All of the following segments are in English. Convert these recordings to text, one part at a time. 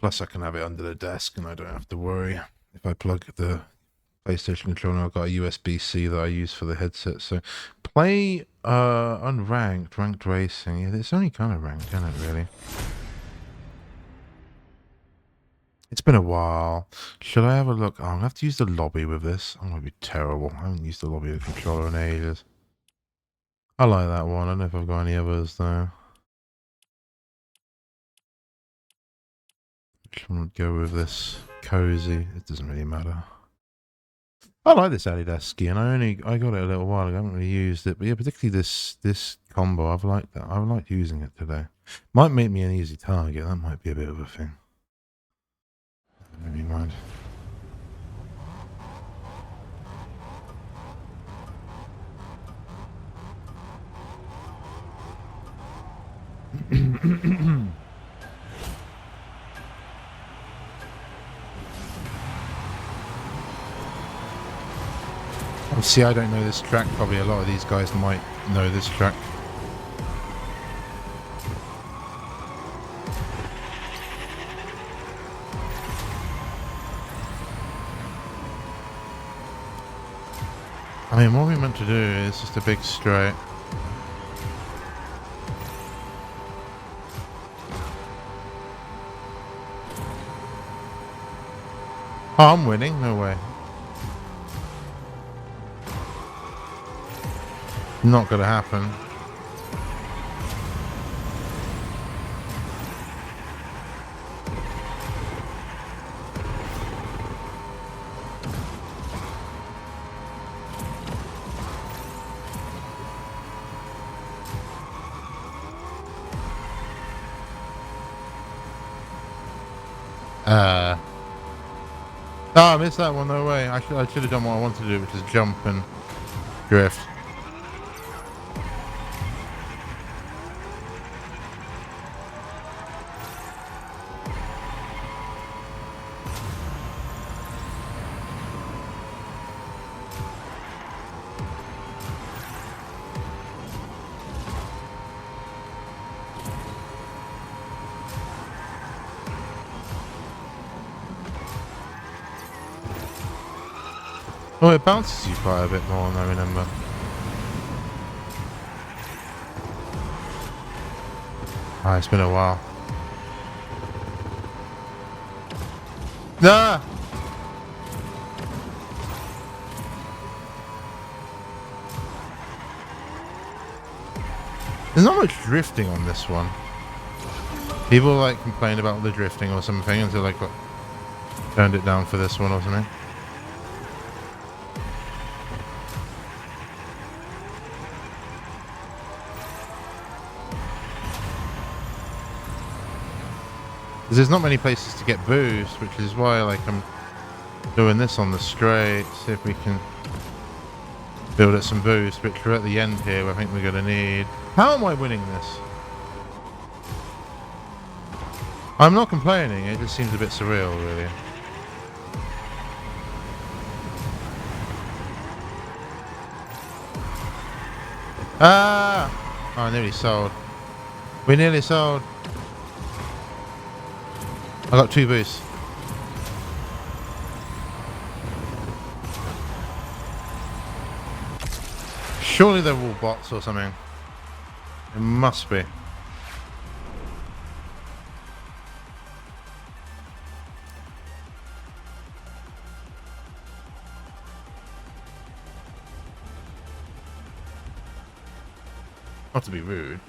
Plus I can have it under the desk and I don't have to worry. If I plug the PlayStation controller, I've got a USB-C that I use for the headset. So play unranked, ranked racing. Yeah, it's only kind of ranked, isn't it, really? It's been a while. Should I have a look? Oh, I'm going to have to use the lobby with this. I'm going to be terrible. I haven't used the lobby with the controller in ages. I like that one. I don't know if I've got any others, though. Should go with this cozy. It doesn't really matter. I like this Adidas ski, and I got it a little while ago. I haven't really used it, but yeah, particularly this combo. I've liked that. I've liked using it today. Might make me an easy target. That might be a bit of a thing. Never mind. See, I don't know this track. Probably a lot of these guys might know this track. I mean, what we're meant to do is just a big straight. Oh, I'm winning? No way. Not gonna happen. Oh, I missed that one, no way. I should have done what I wanted to do, which is jump and drift. Oh, it bounces you quite a bit more, I remember. Ah, it's been a while. Nah! There's not much drifting on this one. People like complain about the drifting or something until like turned it down for this one or something. There's not many places to get boost, which is why like I'm doing this on the straight, see if we can build up some boost, which we're at the end here, I think we're going to need. How am I winning this? I'm not complaining, it just seems a bit surreal, really. Ah! Oh, nearly sold. We nearly sold. I got 2 boosts. Surely they're all bots or something. It must be. Not to be rude.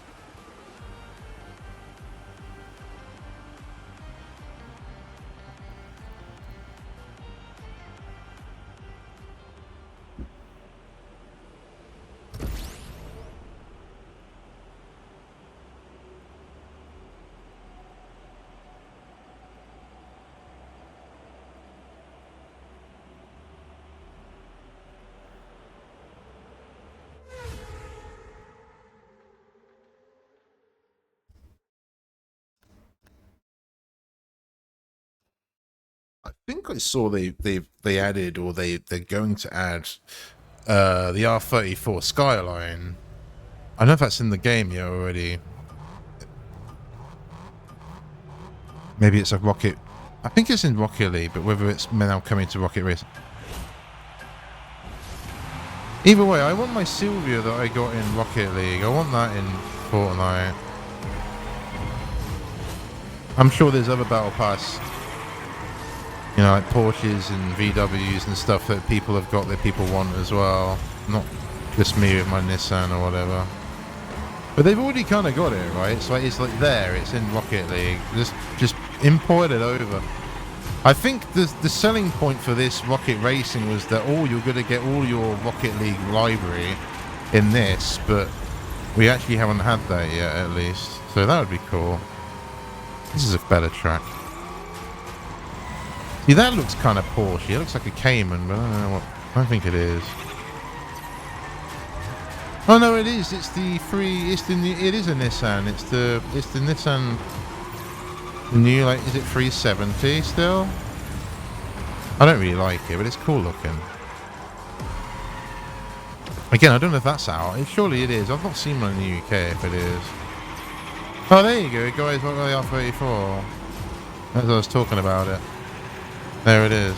I think I saw they added, or they're going to add the R34 Skyline. I don't know if that's in the game here already. Maybe it's a rocket I think it's in Rocket League, but whether it's now coming to Rocket Race. Either way, I want my Sylvia that I got in Rocket League. I want that in Fortnite. I'm sure there's other Battle Pass, you know, like Porsches and VWs and stuff that people have got that people want as well. Not just me with my Nissan or whatever. But they've already kind of got it, right? It's like there, it's in Rocket League. Just import it over. I think the selling point for this Rocket Racing was that you're going to get all your Rocket League library in this, but we actually haven't had that yet, at least. So that would be cool. This is a better track. See, that looks kind of Porsche. It looks like a Cayman, but I don't know what. I don't think it is. Oh no, it is. It's the free. It is a Nissan. It's the Nissan. New, like, is it 370 still? I don't really like it, but it's cool looking. Again, I don't know if that's out. Surely it is. I've not seen one in the UK if it is. Oh, there you go, guys. What are they R34? As I was talking about it. There it is.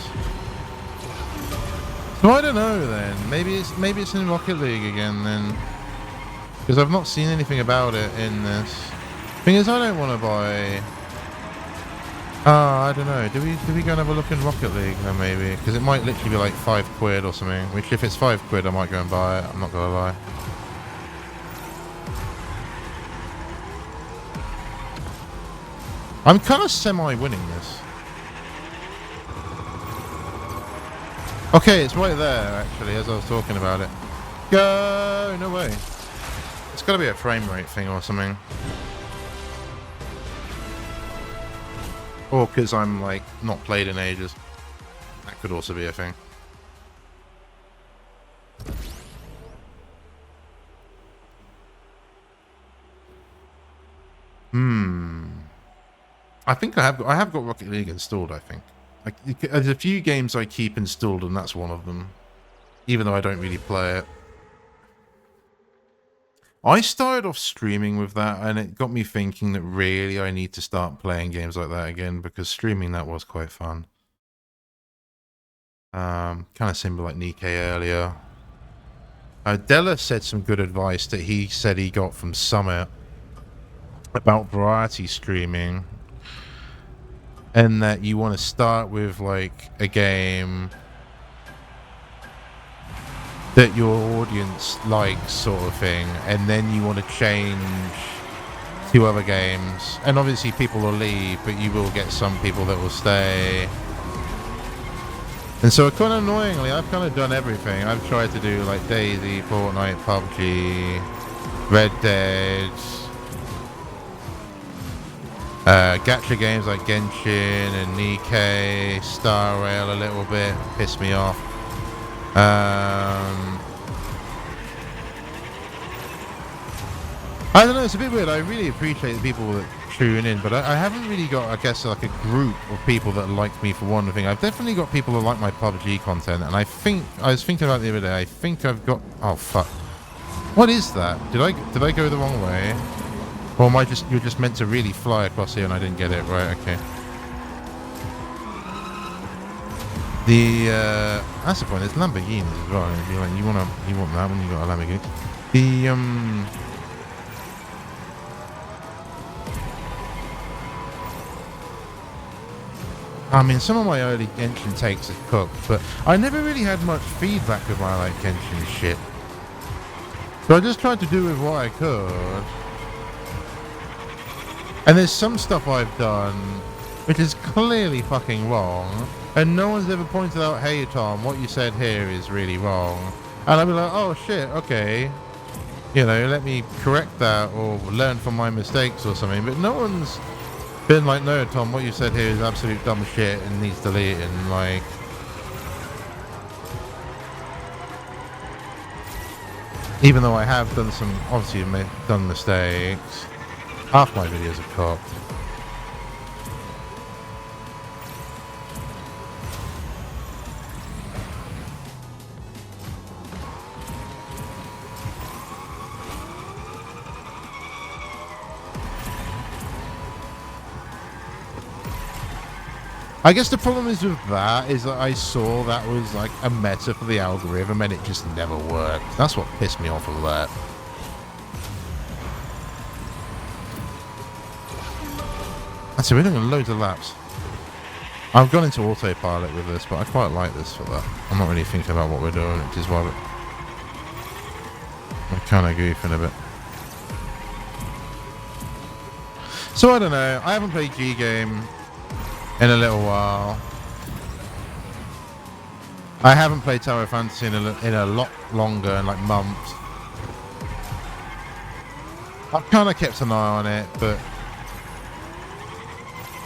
So I don't know then. Maybe it's in Rocket League again then. Because I've not seen anything about it in this. Thing is, I don't want to buy. I don't know. Do we go and have a look in Rocket League then maybe? Because it might literally be like £5 or something. Which if it's £5, I might go and buy it. I'm not gonna lie. I'm kind of semi-winning this. Okay, it's right there actually, as I was talking about it. Go! No way. It's got to be a frame rate thing or something. Or because I'm like not played in ages. That could also be a thing. I think I have got Rocket League installed, I think. There's a few games I keep installed and that's one of them. Even though I don't really play it. I started off streaming with that and it got me thinking that really I need to start playing games like that again because streaming that was quite fun. Kind of similar like Nikkei earlier. Della said some good advice that he said he got from Summit about variety streaming. And that you want to start with like a game that your audience likes, sort of thing, and then you want to change to other games. And obviously people will leave, but you will get some people that will stay. And so kind of annoyingly, I've kind of done everything. I've tried to do like Daisy, Fortnite, PUBG, Red Dead, gacha games like Genshin and Nikkei, Star Rail a little bit, pissed me off. I don't know, it's a bit weird. I really appreciate the people that tune in, but I haven't really got, I guess, like a group of people that like me for one thing. I've definitely got people that like my PUBG content, and I was thinking about it the other day, I think I've got, oh fuck. What is that? Did I go the wrong way? Or am I you're just meant to really fly across here and I didn't get it? Right, okay. That's the point, there's Lamborghinis as well. You want that when you got a Lamborghini. I mean, some of my early Genshin takes are cooked, but I never really had much feedback with my like Genshin shit. So I just tried to do with what I could. And there's some stuff I've done which is clearly fucking wrong, and no one's ever pointed out, hey Tom, what you said here is really wrong. And I'll be like, oh shit, okay. You know, let me correct that or learn from my mistakes or something. But no one's been like, no Tom, what you said here is absolute dumb shit and needs deleting, like. Even though I have done some, obviously done mistakes. Half my videos are cocked. I guess the problem is with that is that I saw that was like a meta for the algorithm and it just never worked. That's what pissed me off of that. So we're doing loads of laps. I've gone into autopilot with this, but I quite like this for that. I'm not really thinking about what we're doing, which is why I'm kind of goofing a bit. So I don't know. I haven't played G-Game in a little while. I haven't played Tower Fantasy in a lot longer, in like months. I've kind of kept an eye on it, but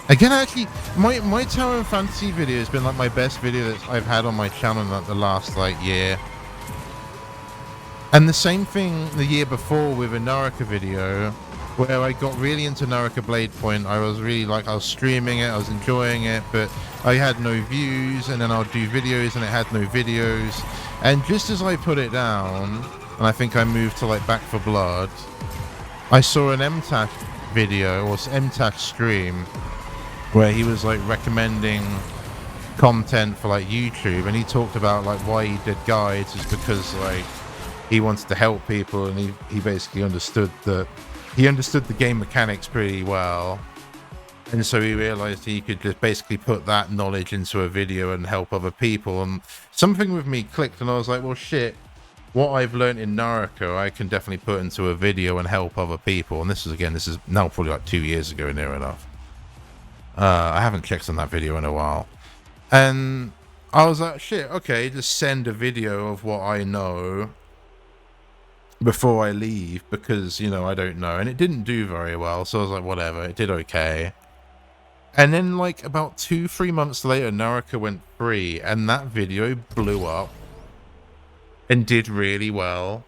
again, actually, my Tower Fantasy video has been like my best video that I've had on my channel in like the last like year. And the same thing the year before with a Naraka video, where I got really into Naraka Blade Point. I was really like, I was streaming it, I was enjoying it, but I had no views, and then I'll do videos and it had no videos. And just as I put it down, and I think I moved to like Back for Blood, I saw an MTAC video, or MTAC stream, where he was like recommending content for like YouTube, and he talked about like why he did guides is because like he wanted to help people, and he basically understood the game mechanics pretty well, and so he realized he could just basically put that knowledge into a video and help other people. And something with me clicked, and I was like, well shit, what I've learned in Naraka I can definitely put into a video and help other people. And this is now probably like 2 years ago, near enough. I haven't checked on that video in a while, and I was like, shit, okay, just send a video of what I know before I leave, because, you know, I don't know. And it didn't do very well, so I was like, whatever, it did okay. And then like about 2-3 months later, Naraka went free, and that video blew up and did really well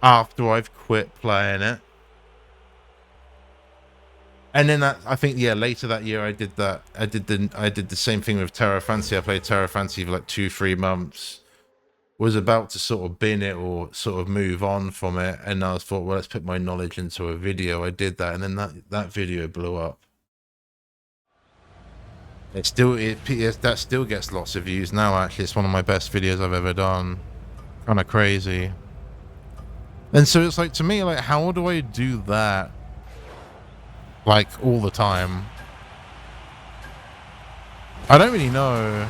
after I've quit playing it. And then that, I think, yeah, later that year I did that. I did the same thing with Terra Fantasy. I played Terra Fantasy for like 2-3 months. Was about to sort of bin it or sort of move on from it, and I thought, well, let's put my knowledge into a video. I did that, and then that video blew up. That still gets lots of views now. Actually, it's one of my best videos I've ever done. Kind of crazy. And so it's like, to me, like, how do I do that like all the time? I don't really know.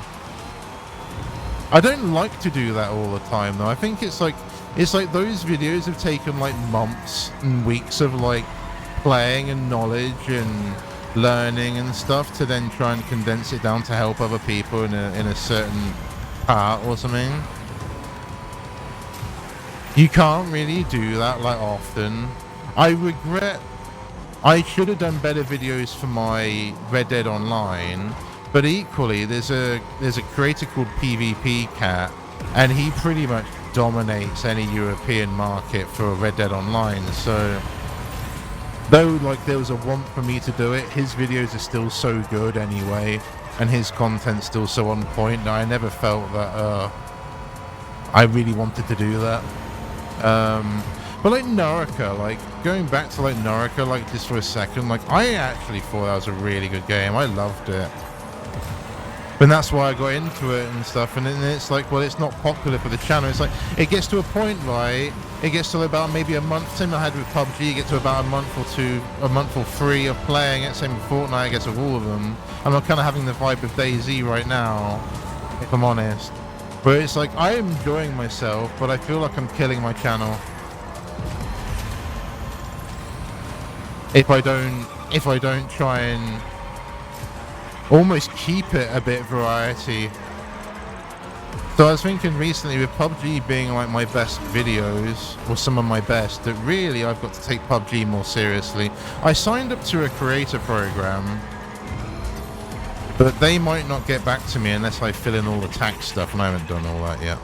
I don't like to do that all the time though. I think it's like those videos have taken like months and weeks of like playing and knowledge and learning and stuff to then try and condense it down to help other people in a certain part or something. You can't really do that like often. I regret I should have done better videos for my Red Dead Online, but equally there's a creator called PvP Cat, and he pretty much dominates any European market for Red Dead Online. So though like there was a want for me to do it, his videos are still so good anyway, and his content's still so on point that I never felt that I really wanted to do that. But like Naraka, like going back to like Naraka, like just for a second, like I actually thought that was a really good game. I loved it. And that's why I got into it and stuff. And then it's like, well, it's not popular for the channel. It's like, it gets to a point, right? It gets to about maybe a month. Same I had with PUBG. You get to about a month or two, a month or three of playing it. Same with Fortnite, I guess, with all of them. And I'm kind of having the vibe of DayZ right now, if I'm honest. But it's like, I am enjoying myself, but I feel like I'm killing my channel if I don't try and almost keep it a bit variety. So I was thinking recently, with PUBG being like my best videos, or some of my best, that really I've got to take PUBG more seriously. I signed up to a creator program, but they might not get back to me unless I fill in all the tax stuff, and I haven't done all that yet.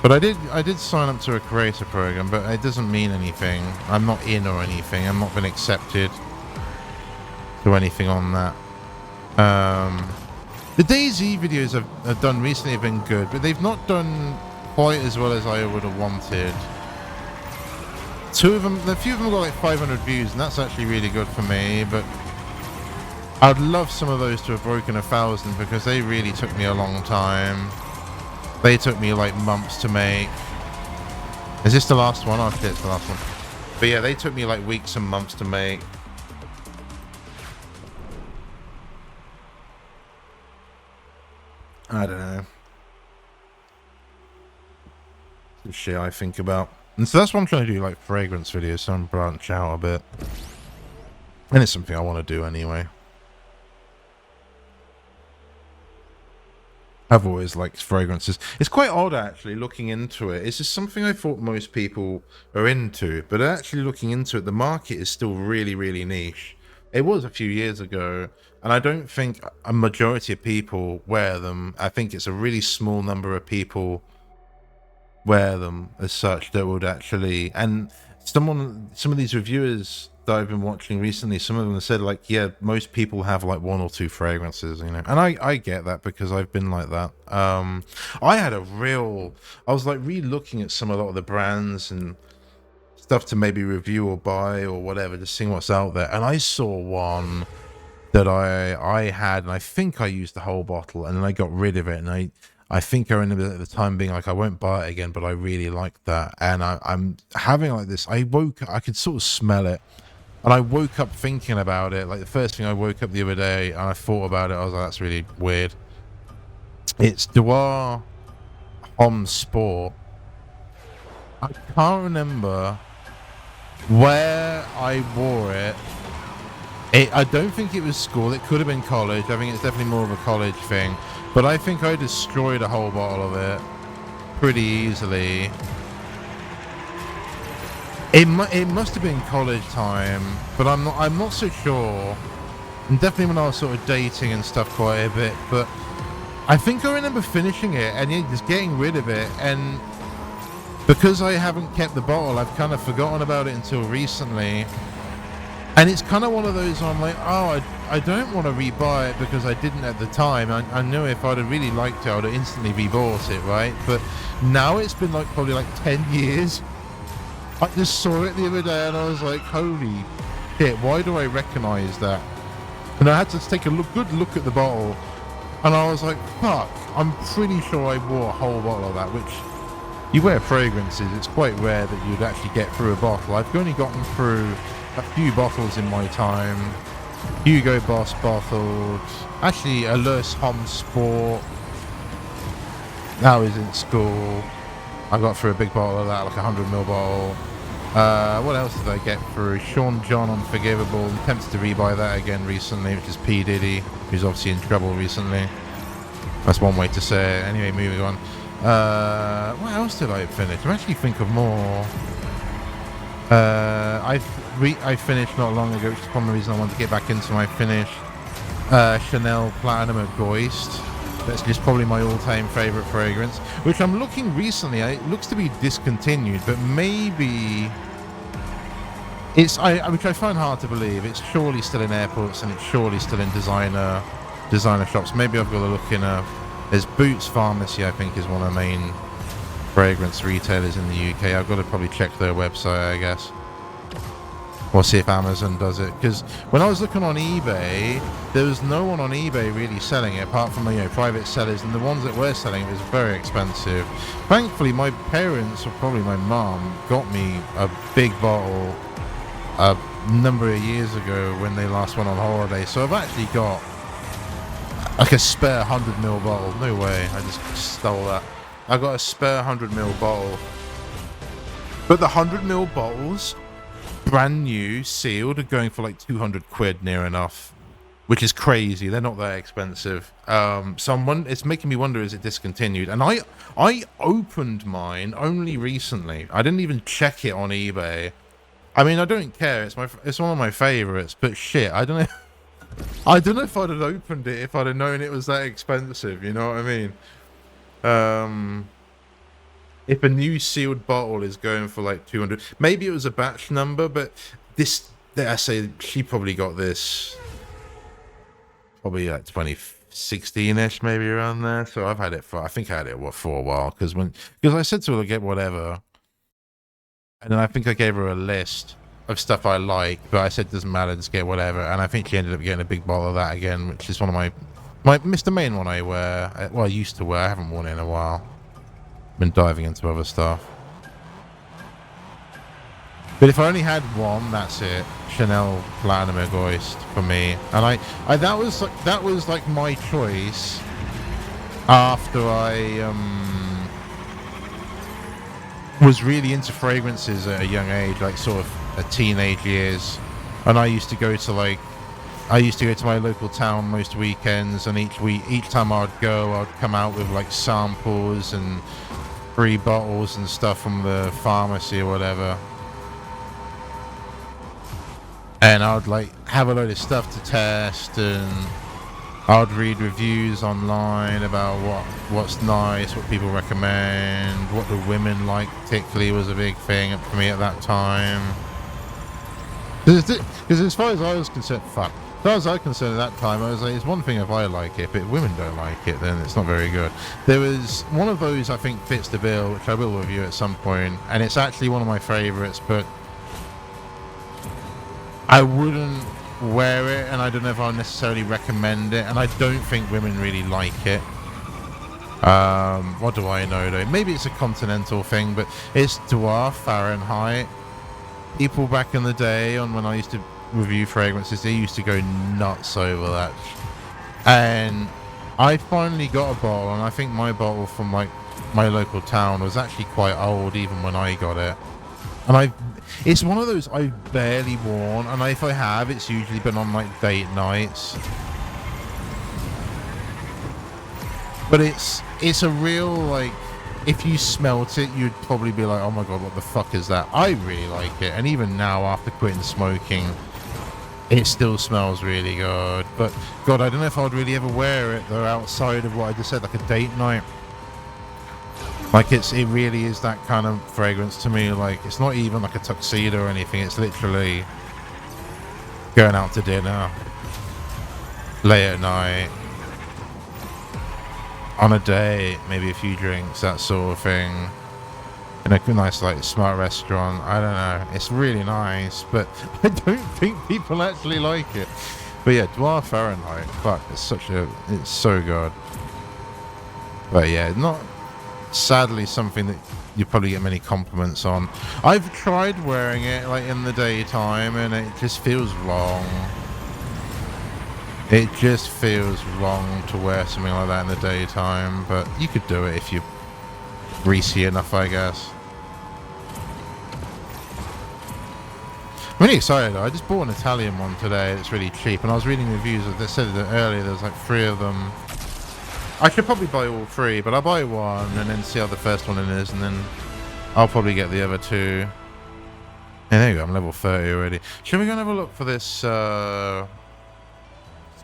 But I did sign up to a creator program, but it doesn't mean anything. I'm not in or anything. I'm not been accepted to anything on that. The DayZ videos I've done recently have been good, but they've not done quite as well as I would have wanted. A few of them got like 500 views, and that's actually really good for me, but I'd love some of those to have broken 1,000 because they really took me a long time. They took me like months to make. Is this the last one? Oh shit, it's the last one. But yeah, they took me like weeks and months to make. I don't know. Some shit I think about. And so that's what I'm trying to do, like fragrance videos, so I'm branch out a bit. And it's something I want to do anyway. I've always liked fragrances. It's quite odd, actually, looking into it. It's just something I thought most people are into, but actually looking into it, the market is still really, really niche. It was a few years ago, and I don't think a majority of people wear them. I think it's a really small number of people wear them as such that would actually. And some of these reviewers that I've been watching recently, some of them have said like, yeah, most people have like 1 or 2 fragrances, you know, and I get that because I've been like that. I was like re-looking at a lot of the brands and stuff to maybe review or buy or whatever, just seeing what's out there, and I saw one that I had, and I think I used the whole bottle, and then I got rid of it, and I think I remember at the time being like, I won't buy it again, but I really like that, and I'm having like this. I could sort of smell it, and I woke up thinking about it. Like the first thing I woke up the other day, and I thought about it. I was like, that's really weird. It's Noir Homme Sport. I can't remember where I wore it. I don't think it was school. It could have been college. I think it's definitely more of a college thing. But I think I destroyed a whole bottle of it pretty easily. It must have been college time, but I'm not so sure. And definitely when I was sort of dating and stuff quite a bit. But I think I remember finishing it and just getting rid of it. And because I haven't kept the bottle, I've kind of forgotten about it until recently. And it's kind of one of those where I'm like, oh, I don't want to rebuy it because I didn't at the time. I knew if I'd have really liked it, I would have instantly rebought it, right? But now it's been like probably like 10 years. I just saw it the other day and I was like, holy shit, why do I recognize that? And I had to take a good look at the bottle. And I was like, fuck, I'm pretty sure I wore a whole bottle of that, which you wear fragrances. It's quite rare that you'd actually get through a bottle. I've only gotten through a few bottles in my time. Hugo Boss bottled. Actually, Alus Homme Sport. That was in school. I got through a big bottle of that, like a 100ml bottle. What else did I get through? Sean John Unforgivable. I'm tempted to rebuy that again recently, which is P. Diddy, who's obviously in trouble recently. That's one way to say it. Anyway, moving on. What else did I finish? I actually think of more. I finished not long ago, which is one of the reasons I wanted to get back into my finish. Chanel Platinum Egoist. That's just probably my all-time favorite fragrance, which I'm looking recently. It looks to be discontinued, but maybe it's which I find hard to believe. It's surely still in airports and it's surely still in designer shops. Maybe I've got to look in there's Boots Pharmacy, I think, is one of the main fragrance retailers in the UK. I've got to probably check their website, I guess. Or see if Amazon does it. Because when I was looking on eBay, there was no one on eBay really selling it, apart from private sellers. And the ones that were selling it was very expensive. Thankfully, my parents, or probably my mum, got me a big bottle a number of years ago when they last went on holiday. So I've actually got like a spare 100ml bottle. No way, I just stole that. I got a spare 100ml bottle. But the 100ml bottles, brand new, sealed, are going for like 200 quid near enough, which is crazy. They're not that expensive. It's making me wonder, is it discontinued? And I opened mine only recently. I didn't even check it on eBay. I mean, I don't care. It's one of my favorites, but shit, I don't know. I don't know if I'd have opened it if I'd have known it was that expensive. You know what I mean? If a new sealed bottle is going for like 200, maybe it was a batch number, but I say she probably got this probably like 2016-ish, maybe around there. So I think I had it for a while, because I said to her, get whatever. And then I think I gave her a list of stuff I like, but I said doesn't matter, just get whatever. And I think she ended up getting a big bottle of that again, which is one of my Mr. Main one I wear. Well, I used to wear. I haven't worn it in a while. Been diving into other stuff. But if I only had one, that's it. Chanel Platinum Egoist for me. And that was like my choice after I was really into fragrances at a young age, like sort of a teenage years. And I used to go to my local town most weekends, and each time I'd go, I'd come out with like samples and free bottles and stuff from the pharmacy or whatever. And I'd like have a load of stuff to test, and I'd read reviews online about what's nice, what people recommend, what the women like particularly was a big thing for me at that time. Because as far as I was concerned, as far as I was concerned at that time, I was like, it's one thing if I like it, but if women don't like it, then it's not very good. There was one of those I think fits the bill, which I will review at some point, and it's actually one of my favourites, but I wouldn't wear it, and I don't know if I'll necessarily recommend it, and I don't think women really like it. What do I know though? Maybe it's a continental thing, but it's Dwarf Fahrenheit. People back in the day, when I used to review fragrances, they used to go nuts over that. And I finally got a bottle, and I think my bottle from like my local town was actually quite old even when I got it. And it's one of those I've barely worn, and if I have, it's usually been on like date nights. But it's a real, like, if you smelt it, you'd probably be like, oh my god, what the fuck is that? I really like it, and even now after quitting smoking, it still smells really good. But god, I don't know if I'd really ever wear it though outside of what I just said, like a date night. Like it really is that kind of fragrance to me. Like it's not even like a tuxedo or anything. It's literally going out to dinner, late at night, on a date, maybe a few drinks, that sort of thing. In a nice like smart restaurant. I don't know. It's really nice, but I don't think people actually like it. But yeah, Dwarf Fahrenheit. Fuck, it's so good. But yeah, not. Sadly something that you probably get many compliments on. I've tried wearing it like in the daytime, and it just feels wrong. It just feels wrong to wear something like that in the daytime, but you could do it if you're greasy enough, I guess. I'm really excited though. I just bought an Italian one today. It's really cheap, and I was reading reviews that they said that earlier there's like 3 of them. I should probably buy all 3, but I'll buy one and then see how the first one is, and then I'll probably get the other 2. Yeah, there you go, I'm level 30 already. Should we go and have a look for this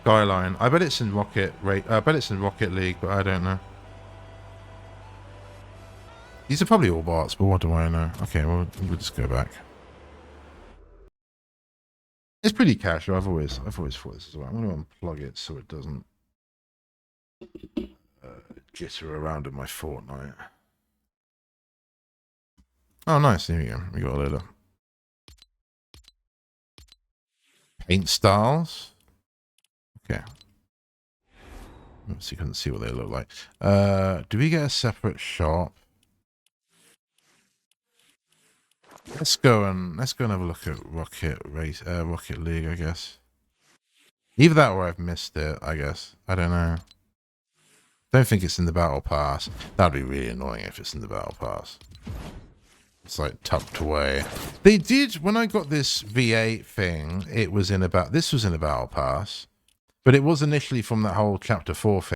Skyline? I bet it's in Rocket League, but I don't know. These are probably all bots, but what do I know? Okay, we'll just go back. It's pretty casual. I've always thought this as well. I'm going to unplug it so it doesn't jitter around in my Fortnite. Oh, nice. Here we go. We got a little paint styles. Okay. So you couldn't see what they look like. Do we get a separate shop? Let's go and have a look at Rocket League, I guess. Either that or I've missed it, I guess. I don't know. Don't think it's in the battle pass. That'd be really annoying if it's in the battle pass. It's like tucked away. They did, when I got this V8 thing, this was in a battle pass, but it was initially from that whole chapter 4 thing.